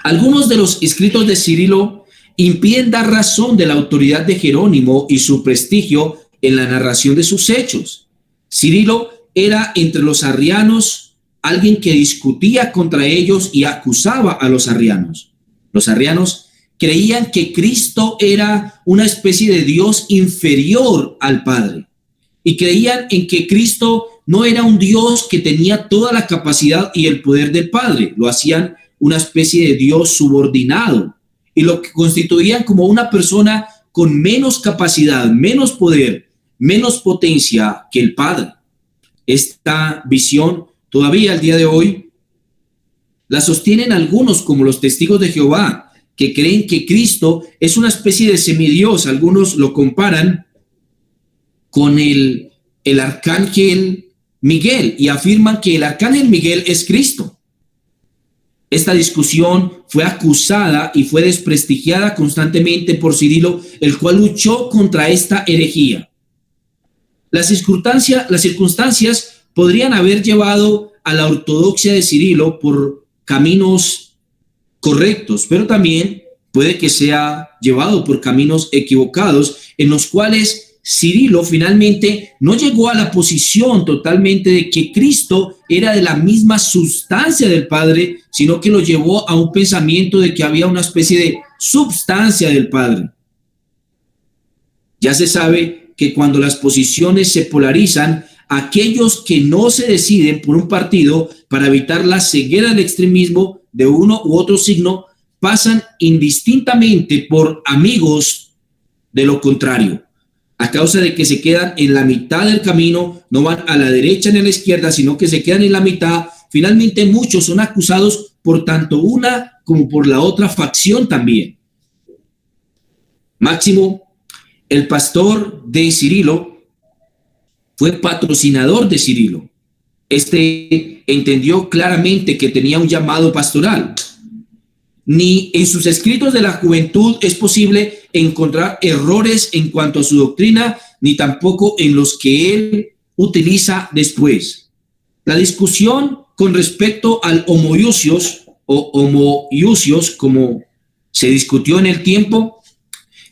Algunos de los escritos de Cirilo impiden dar razón de la autoridad de Jerónimo y su prestigio en la narración de sus hechos. Cirilo era entre los arrianos alguien que discutía contra ellos y acusaba a los arrianos. Los arrianos creían que Cristo era una especie de Dios inferior al Padre y creían en que Cristo no era un Dios que tenía toda la capacidad y el poder del Padre. Lo hacían una especie de Dios subordinado y lo que constituían como una persona con menos capacidad, menos poder, menos potencia que el Padre. Esta visión todavía al día de hoy la sostienen algunos como los testigos de Jehová, que creen que Cristo es una especie de semidios. Algunos lo comparan con el arcángel Miguel y afirman que el arcángel Miguel es Cristo. Esta discusión fue acusada y fue desprestigiada constantemente por Cirilo, el cual luchó contra esta herejía. Las circunstancias podrían haber llevado a la ortodoxia de Cirilo por caminos correctos, pero también puede que sea llevado por caminos equivocados, en los cuales Cirilo finalmente no llegó a la posición totalmente de que Cristo era de la misma sustancia del Padre, sino que lo llevó a un pensamiento de que había una especie de substancia del Padre. Ya se sabe que cuando las posiciones se polarizan, aquellos que no se deciden por un partido para evitar la ceguera del extremismo de uno u otro signo, pasan indistintamente por amigos de lo contrario. A causa de que se quedan en la mitad del camino, no van a la derecha ni a la izquierda, sino que se quedan en la mitad. Finalmente muchos son acusados por tanto una como por la otra facción también. Máximo, el pastor de Cirilo, fue patrocinador de Cirilo. Este entendió claramente que tenía un llamado pastoral. Ni en sus escritos de la juventud es posible encontrar errores en cuanto a su doctrina, ni tampoco en los que él utiliza después. La discusión con respecto al homoiousios o homoiousios, como se discutió en el tiempo,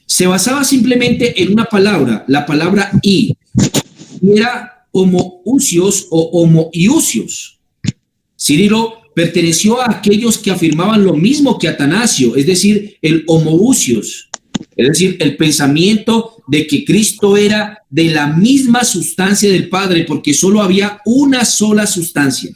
se basaba simplemente en una palabra, la palabra y era homoousios o homoiousios. Cirilo perteneció a aquellos que afirmaban lo mismo que Atanasio, es decir, el homoousios, es decir, el pensamiento de que Cristo era de la misma sustancia del Padre, porque solo había una sola sustancia.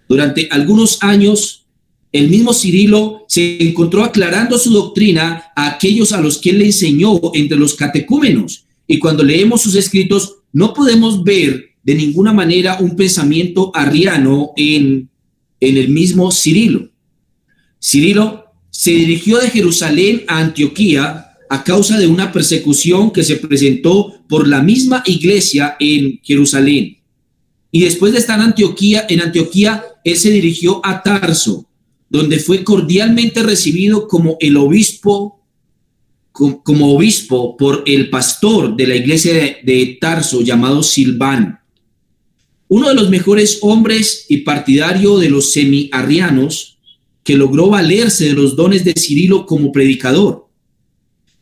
Durante algunos años, el mismo Cirilo se encontró aclarando su doctrina a aquellos a los que él le enseñó entre los catecúmenos, y cuando leemos sus escritos no podemos ver de ninguna manera un pensamiento arriano en el mismo Cirilo. Cirilo se dirigió de Jerusalén a Antioquía a causa de una persecución que se presentó por la misma iglesia en Jerusalén. Y después de estar en Antioquía, él se dirigió a Tarso, donde fue cordialmente recibido como el obispo, como obispo por el pastor de la iglesia de Tarso llamado Silvano. Uno de los mejores hombres y partidario de los semi-arrianos, que logró valerse de los dones de Cirilo como predicador.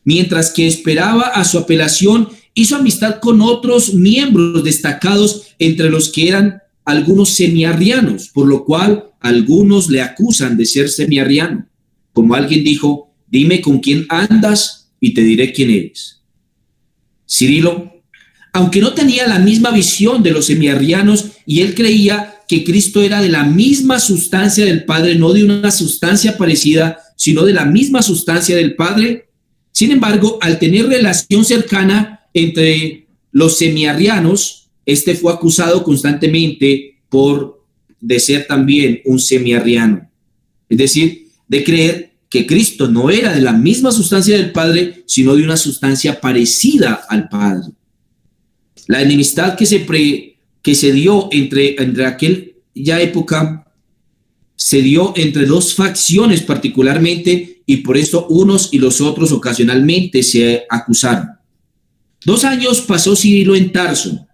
Mientras que esperaba a su apelación, hizo amistad con otros miembros destacados, entre los que eran algunos semi-arrianos, por lo cual algunos le acusan de ser semi-arriano. Como alguien dijo, dime con quién andas y te diré quién eres. Cirilo, aunque no tenía la misma visión de los semiarrianos y él creía que Cristo era de la misma sustancia del Padre, no de una sustancia parecida, sino de la misma sustancia del Padre. Sin embargo, al tener relación cercana entre los semiarrianos, este fue acusado constantemente de ser también un semiarriano. Es decir, de creer que Cristo no era de la misma sustancia del Padre, sino de una sustancia parecida al Padre. La enemistad que se dio entre aquella época se dio entre dos facciones particularmente, y por eso unos y los otros ocasionalmente se acusaron. 2 años pasó Cirilo en Tarso,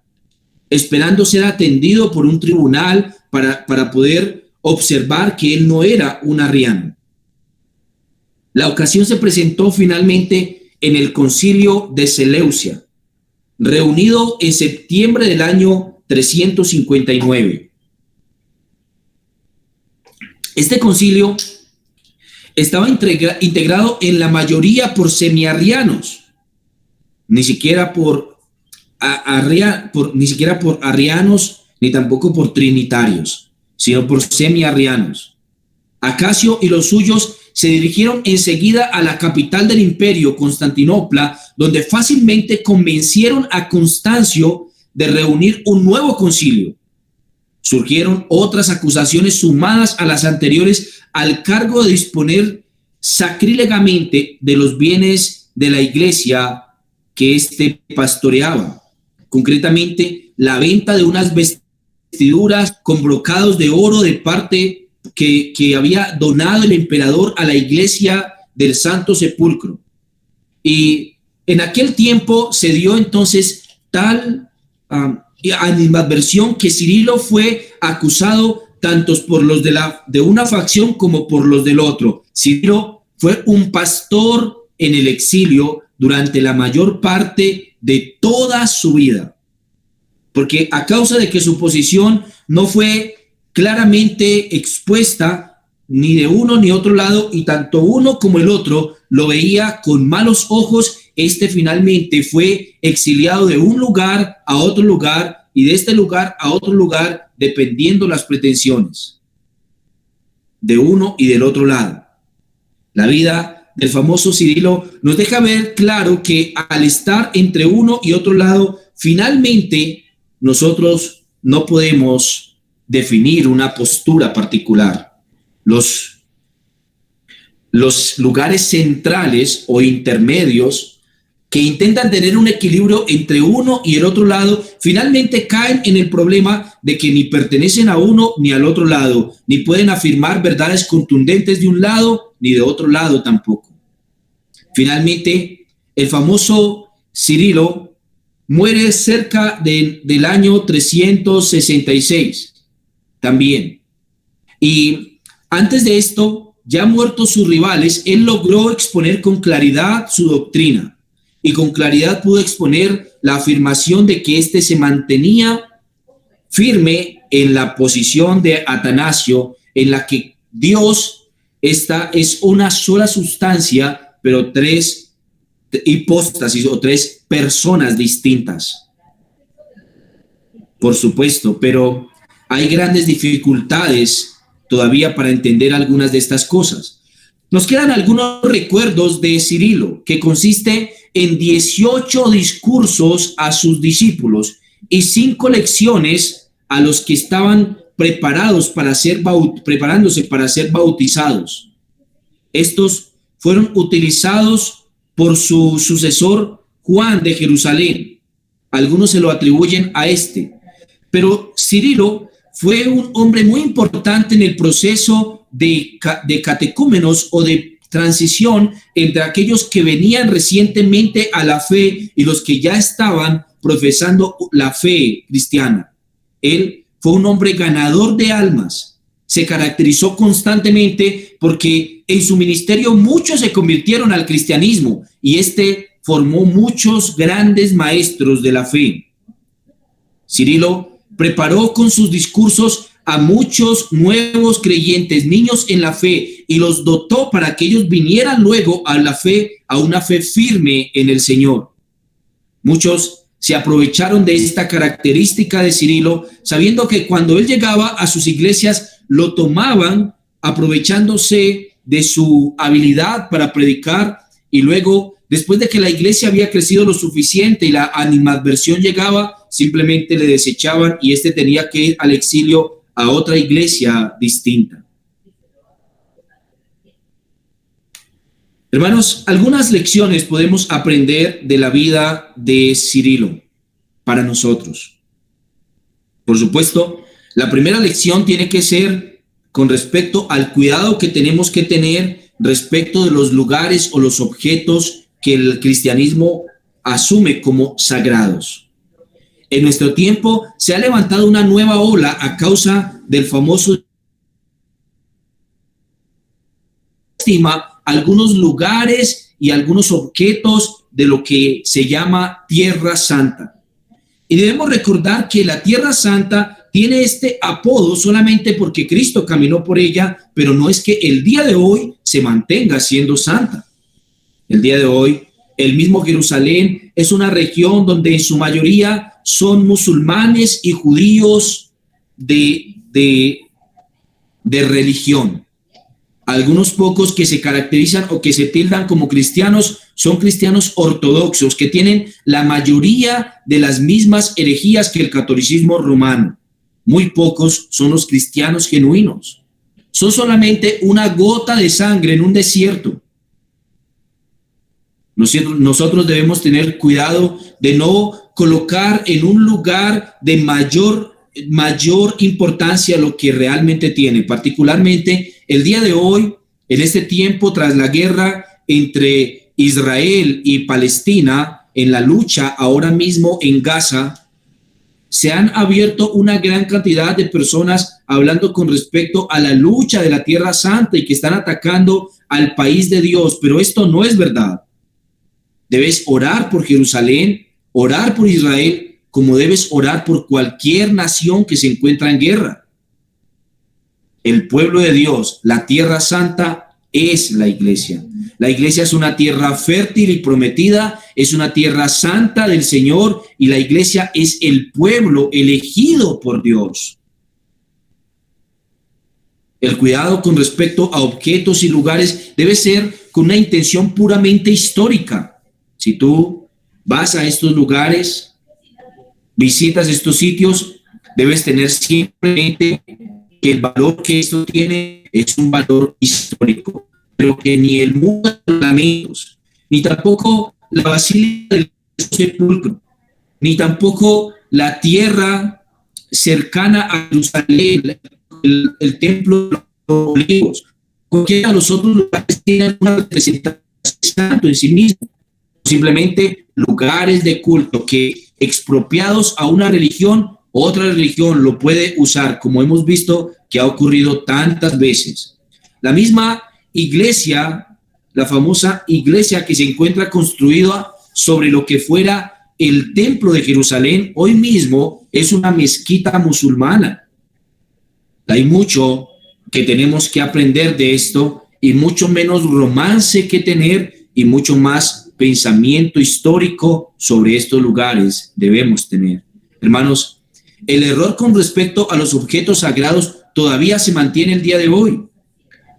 esperando ser atendido por un tribunal para poder observar que él no era un arriano. La ocasión se presentó finalmente en el concilio de Seleucia, reunido en septiembre del año 359. Este concilio estaba integrado en la mayoría por semiarrianos, ni siquiera por arrianos, ni tampoco por trinitarios, sino por semiarrianos. Acasio y los suyos se dirigieron enseguida a la capital del imperio, Constantinopla, donde fácilmente convencieron a Constancio de reunir un nuevo concilio. Surgieron otras acusaciones sumadas a las anteriores al cargo de disponer sacrílegamente de los bienes de la iglesia que éste pastoreaba. Concretamente, la venta de unas vestiduras con brocados de oro de parte que había donado el emperador a la iglesia del Santo Sepulcro. Y en aquel tiempo se dio entonces tal animadversión que Cirilo fue acusado tanto por los de una facción como por los del otro. Cirilo fue un pastor en el exilio durante la mayor parte de toda su vida, porque a causa de que su posición no fue claramente expuesta ni de uno ni otro lado, y tanto uno como el otro lo veía con malos ojos, este finalmente fue exiliado de un lugar a otro lugar y de este lugar a otro lugar, dependiendo las pretensiones de uno y del otro lado. La vida del famoso Cirilo nos deja ver claro que al estar entre uno y otro lado, finalmente nosotros no podemos definir una postura particular. Los lugares centrales o intermedios que intentan tener un equilibrio entre uno y el otro lado, finalmente caen en el problema de que ni pertenecen a uno ni al otro lado, ni pueden afirmar verdades contundentes de un lado ni de otro lado tampoco. Finalmente, el famoso Cirilo muere cerca del año 366 también. Y antes de esto, ya muertos sus rivales, él logró exponer con claridad su doctrina. Y con claridad pudo exponer la afirmación de que éste se mantenía firme en la posición de Atanasio, en la que Dios es una sola sustancia, pero 3 hipóstasis o 3 personas distintas. Por supuesto, pero hay grandes dificultades todavía para entender algunas de estas cosas. Nos quedan algunos recuerdos de Cirilo, que consiste en 18 discursos a sus discípulos y 5 lecciones a los que estaban preparándose para ser bautizados. Estos fueron utilizados por su sucesor Juan de Jerusalén. Algunos se lo atribuyen a este, pero Cirilo fue un hombre muy importante en el proceso de catecúmenos o de transición entre aquellos que venían recientemente a la fe y los que ya estaban profesando la fe cristiana. Él fue un hombre ganador de almas. Se caracterizó constantemente porque en su ministerio muchos se convirtieron al cristianismo y este formó muchos grandes maestros de la fe. Cirilo preparó con sus discursos a muchos nuevos creyentes, niños en la fe, y los dotó para que ellos vinieran luego a la fe, a una fe firme en el Señor. Muchos se aprovecharon de esta característica de Cirilo, sabiendo que cuando él llegaba a sus iglesias, lo tomaban aprovechándose de su habilidad para predicar, y luego, después de que la iglesia había crecido lo suficiente y la animadversión llegaba, simplemente le desechaban y este tenía que ir al exilio a otra iglesia distinta. Hermanos, algunas lecciones podemos aprender de la vida de Cirilo para nosotros. Por supuesto, la primera lección tiene que ser con respecto al cuidado que tenemos que tener respecto de los lugares o los objetos que el cristianismo asume como sagrados. En nuestro tiempo se ha levantado una nueva ola a causa del famoso estima algunos lugares y algunos objetos de lo que se llama Tierra Santa. Y debemos recordar que la Tierra Santa tiene este apodo solamente porque Cristo caminó por ella, pero no es que el día de hoy se mantenga siendo santa. El día de hoy, el mismo Jerusalén es una región donde en su mayoría son musulmanes y judíos de religión. Algunos pocos que se caracterizan o que se tildan como cristianos son cristianos ortodoxos que tienen la mayoría de las mismas herejías que el catolicismo romano. Muy pocos son los cristianos genuinos. Son solamente una gota de sangre en un desierto. Nosotros debemos tener cuidado de no colocar en un lugar de mayor importancia lo que realmente tiene. Particularmente el día de hoy, en este tiempo tras la guerra entre Israel y Palestina, en la lucha ahora mismo en Gaza, se han abierto una gran cantidad de personas hablando con respecto a la lucha de la Tierra Santa y que están atacando al país de Dios, pero esto no es verdad. Debes orar por Jerusalén, orar por Israel, como debes orar por cualquier nación que se encuentra en guerra. El pueblo de Dios, la Tierra Santa, es la iglesia. La iglesia es una tierra fértil y prometida, es una tierra santa del Señor y la iglesia es el pueblo elegido por Dios. El cuidado con respecto a objetos y lugares debe ser con una intención puramente histórica. Si tú vas a estos lugares, visitas estos sitios, debes tener simplemente que el valor que esto tiene es un valor histórico, pero que ni el muro de los lamentos, ni tampoco la basílica del sepulcro, ni tampoco la tierra cercana a Jerusalén, el templo de los olivos, cualquiera de los otros lugares tienen una representación santo en sí mismo, simplemente lugares de culto que expropiados a una religión, otra religión lo puede usar, como hemos visto que ha ocurrido tantas veces. La misma iglesia, la famosa iglesia que se encuentra construida sobre lo que fuera el templo de Jerusalén, hoy mismo es una mezquita musulmana. Hay mucho que tenemos que aprender de esto y mucho menos romance que tener y mucho más pensamiento histórico sobre estos lugares debemos tener. Hermanos, el error con respecto a los objetos sagrados todavía se mantiene el día de hoy.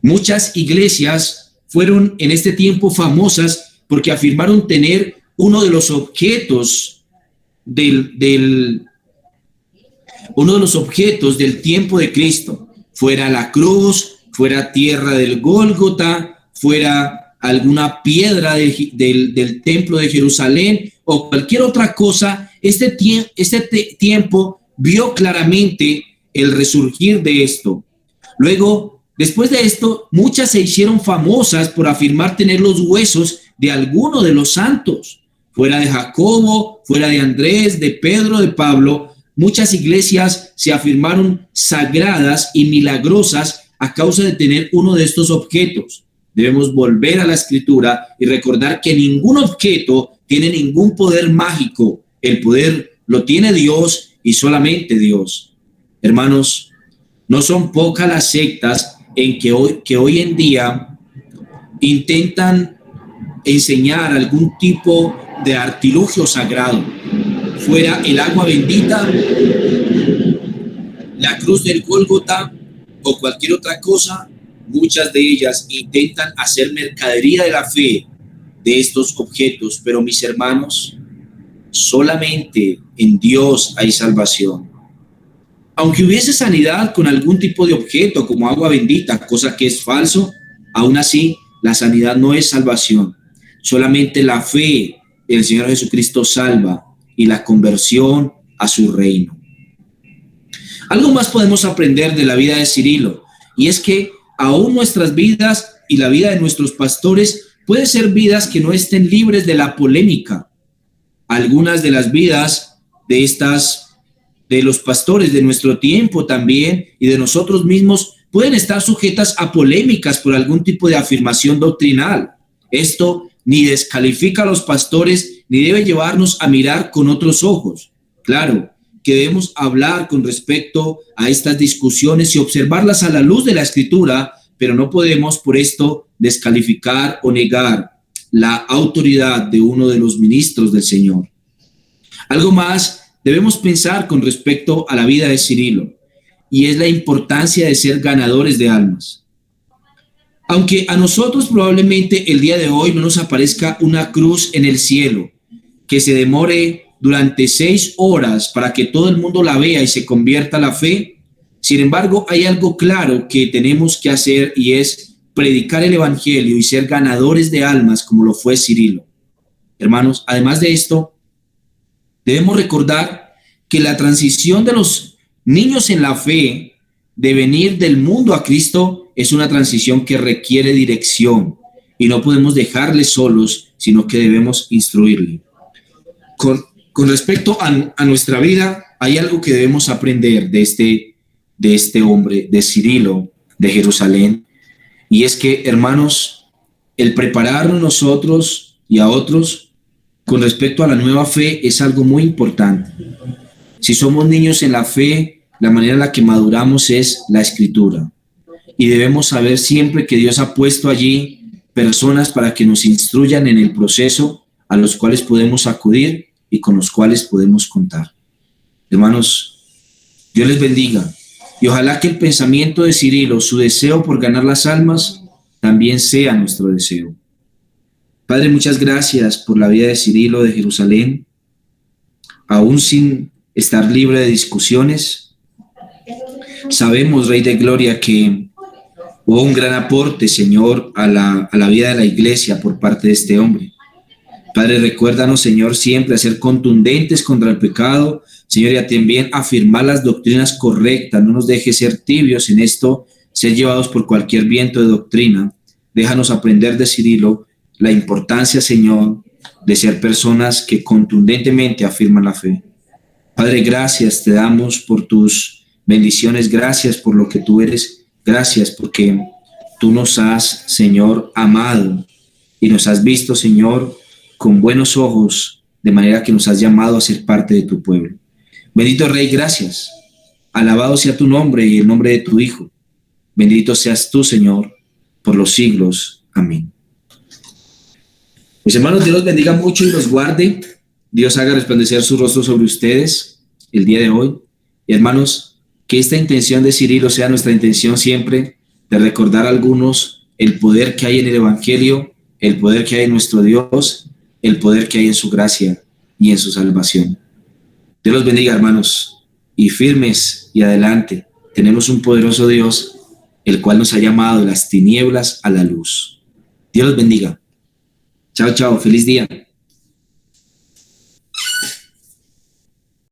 Muchas iglesias fueron en este tiempo famosas porque afirmaron tener uno de los objetos del tiempo de Cristo, fuera la cruz, fuera tierra del Gólgota, fuera alguna piedra del templo de Jerusalén o cualquier otra cosa. Este tiempo vio claramente el resurgir de esto. Luego, después de esto, muchas se hicieron famosas por afirmar tener los huesos de alguno de los santos. Fuera de Jacobo, fuera de Andrés, de Pedro, de Pablo, muchas iglesias se afirmaron sagradas y milagrosas a causa de tener uno de estos objetos. Debemos volver a la Escritura y recordar que ningún objeto tiene ningún poder mágico. El poder lo tiene Dios y solamente Dios. Hermanos, No son pocas las sectas que hoy en día intentan enseñar algún tipo de artilugio sagrado, fuera el agua bendita, la cruz del Gólgota o cualquier otra cosa. Muchas de ellas intentan hacer mercadería de la fe de estos objetos, pero mis hermanos, solamente en Dios hay salvación. Aunque hubiese sanidad con algún tipo de objeto como agua bendita, cosa que es falso, aún así la sanidad no es salvación. Solamente la fe en el Señor Jesucristo salva, y la conversión a su reino. Algo más podemos aprender de la vida de Cirilo, y es que aún nuestras vidas y la vida de nuestros pastores puede ser vidas que no estén libres de la polémica. Algunas de las vidas de los pastores de nuestro tiempo también y de nosotros mismos pueden estar sujetas a polémicas por algún tipo de afirmación doctrinal. Esto ni descalifica a los pastores ni debe llevarnos a mirar con otros ojos. Claro que debemos hablar con respecto a estas discusiones y observarlas a la luz de la Escritura, pero no podemos por esto descalificar o negar la autoridad de uno de los ministros del Señor. Algo más debemos pensar con respecto a la vida de Cirilo, y es la importancia de ser ganadores de almas. Aunque a nosotros probablemente el día de hoy no nos aparezca una cruz en el cielo, que se demore durante 6 horas para que todo el mundo la vea y se convierta a la fe, sin embargo, hay algo claro que tenemos que hacer, y es predicar el evangelio y ser ganadores de almas como lo fue Cirilo. Hermanos, además de esto, debemos recordar que la transición de los niños en la fe de venir del mundo a Cristo es una transición que requiere dirección, y no podemos dejarles solos, sino que debemos instruirle. Con respecto a nuestra vida, hay algo que debemos aprender de este hombre, de Cirilo, de Jerusalén, y es que, hermanos, el prepararnos nosotros y a otros con respecto a la nueva fe es algo muy importante. Si somos niños en la fe, la manera en la que maduramos es la Escritura, y debemos saber siempre que Dios ha puesto allí personas para que nos instruyan en el proceso, a los cuales podemos acudir y con los cuales podemos contar. Hermanos, Dios les bendiga, y ojalá que el pensamiento de Cirilo, su deseo por ganar las almas, también sea nuestro deseo. Padre, muchas gracias por la vida de Cirilo de Jerusalén. Aún sin estar libre de discusiones, sabemos, Rey de Gloria, que hubo un gran aporte, Señor, a la vida de la iglesia por parte de este hombre. Padre, recuérdanos, Señor, siempre a ser contundentes contra el pecado, Señor, y a también afirmar las doctrinas correctas. No nos dejes ser tibios en esto, ser llevados por cualquier viento de doctrina. Déjanos aprender de Cirilo la importancia, Señor, de ser personas que contundentemente afirman la fe. Padre, gracias te damos por tus bendiciones, gracias por lo que tú eres, gracias porque tú nos has, Señor, amado y nos has visto, Señor, con buenos ojos, de manera que nos has llamado a ser parte de tu pueblo. Bendito Rey, gracias. Alabado sea tu nombre y el nombre de tu Hijo. Bendito seas tú, Señor, por los siglos. Amén. Mis hermanos, Dios los bendiga mucho y los guarde. Dios haga resplandecer su rostro sobre ustedes el día de hoy. Y hermanos, que esta intención de Cirilo sea nuestra intención siempre, de recordar a algunos el poder que hay en el Evangelio, el poder que hay en nuestro Dios, el poder que hay en su gracia y en su salvación. Dios los bendiga, hermanos, y firmes y adelante. Tenemos un poderoso Dios, el cual nos ha llamado de las tinieblas a la luz. Dios los bendiga. Chao, chao. Feliz día.